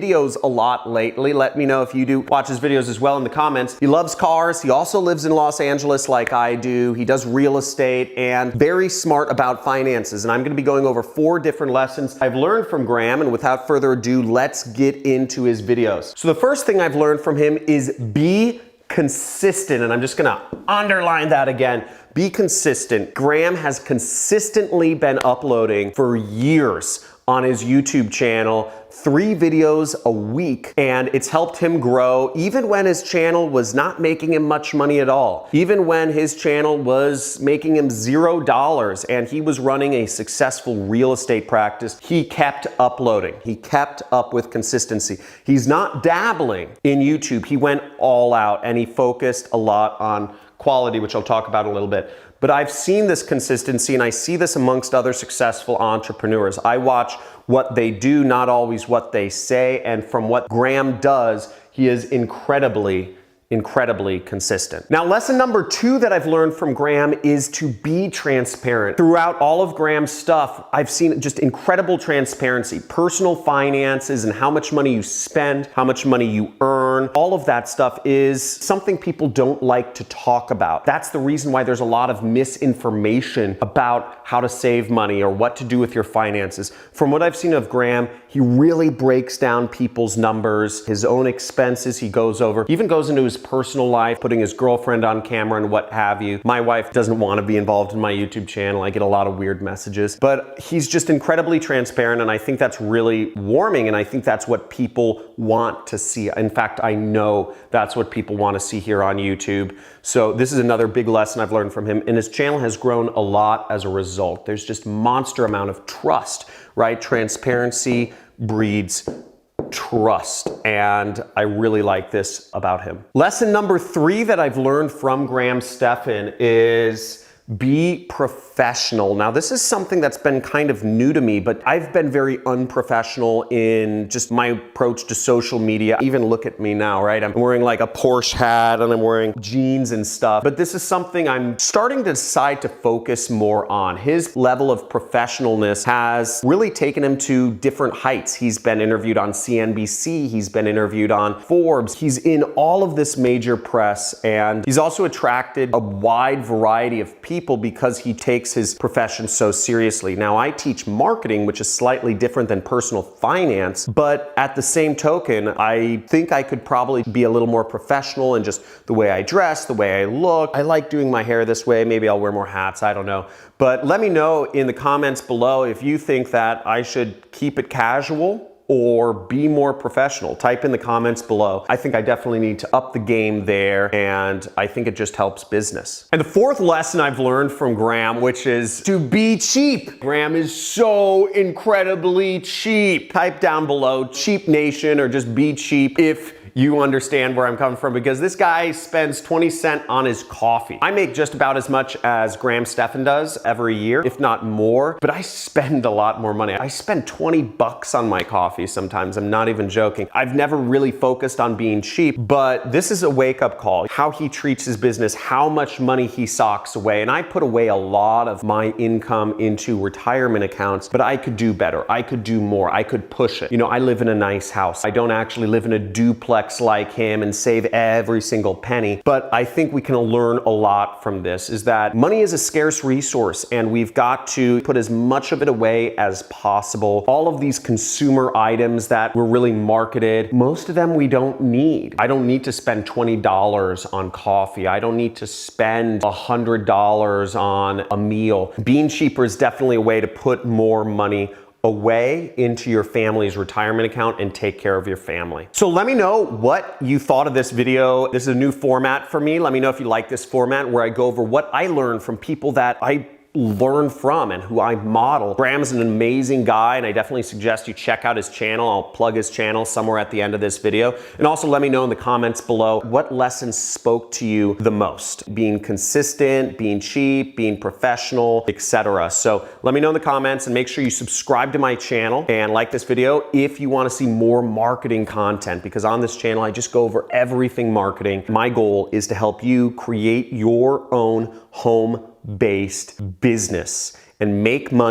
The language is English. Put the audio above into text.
videos a lot lately. Let me know if you do watch his videos as well in the comments. He loves cars. He also lives in Los Angeles like I do. He does real estate and very smart about finances. And I'm going to be going over 4 different lessons I've learned from Graham. And without further ado, let's get into his videos. So the first thing I've learned from him is be consistent. And I'm just going to underline that again. Be consistent. Graham has consistently been uploading for years on his YouTube channel, 3 videos a week, and it's helped him grow even when his channel was not making him much money at all. Even when his channel was making him $0 and he was running a successful real estate practice, he kept uploading. He kept up with consistency. He's not dabbling in YouTube. He went all out and he focused a lot on quality, which I'll talk about in a little bit. But I've seen this consistency and I see this amongst other successful entrepreneurs. I watch what they do, not always what they say. And from what Graham does, he is incredibly consistent. Now, lesson number 2 that I've learned from Graham is to be transparent. Throughout all of Graham's stuff, I've seen just incredible transparency, personal finances and how much money you spend, how much money you earn. All of that stuff is something people don't like to talk about. That's the reason why there's a lot of misinformation about how to save money or what to do with your finances. From what I've seen of Graham, he really breaks down people's numbers, his own expenses he goes over, he even goes into his personal life, putting his girlfriend on camera and what have you. My wife doesn't want to be involved in my YouTube channel. I get a lot of weird messages, but he's just incredibly transparent and I think that's really warming and I think that's what people want to see. In fact, I know that's what people want to see here on YouTube. So this is another big lesson I've learned from him and his channel has grown a lot as a result. There's just monster amount of trust, right? Transparency breeds trust, and I really like this about him. Lesson number 3 that I've learned from Stephan is be professional. Now, this is something that's been kind of new to me, but I've been very unprofessional in just my approach to social media. Even look at me now, right? I'm wearing like a Porsche hat and I'm wearing jeans and stuff, but this is something I'm starting to decide to focus more on. His level of professionalness has really taken him to different heights. He's been interviewed on CNBC, he's been interviewed on Forbes, he's in all of this major press, and he's also attracted a wide variety of people because he takes his profession so seriously. Now, I teach marketing, which is slightly different than personal finance, but at the same token, I think I could probably be a little more professional in just the way I dress, the way I look. I like doing my hair this way. Maybe I'll wear more hats, I don't know. But let me know in the comments below if you think that I should keep it casual or be more professional. Type in the comments below. I think I definitely need to up the game there, and I think it just helps business. And the 4th lesson I've learned from Graham, which is to be cheap. Graham is so incredibly cheap. Type down below, Cheap Nation, or just be cheap if you understand where I'm coming from, because this guy spends 20 cents on his coffee. I make just about as much as Stephan does every year, if not more, but I spend a lot more money. I spend 20 bucks on my coffee sometimes. I'm not even joking. I've never really focused on being cheap, but this is a wake-up call. How he treats his business, how much money he socks away. And I put away a lot of my income into retirement accounts, but I could do better. I could do more. I could push it. You know, I live in a nice house. I don't actually live in a duplex like him and save every single penny. But I think we can learn a lot from this, is that money is a scarce resource and we've got to put as much of it away as possible. All of these consumer items that were really marketed, most of them we don't need. I don't need to spend $20 on coffee. I don't need to spend $100 on a meal. Being cheaper is definitely a way to put more money away into your family's retirement account and take care of your family. So let me know what you thought of this video. This is a new format for me. Let me know if you like this format where I go over what I learned from people that I learn from and who I model. Graham's an amazing guy, and I definitely suggest you check out his channel. I'll plug his channel somewhere at the end of this video. And also let me know in the comments below what lessons spoke to you the most. Being consistent, being cheap, being professional, etc. So let me know in the comments, and make sure you subscribe to my channel and like this video if you want to see more marketing content, because on this channel I just go over everything marketing. My goal is to help you create your own home-based business and make money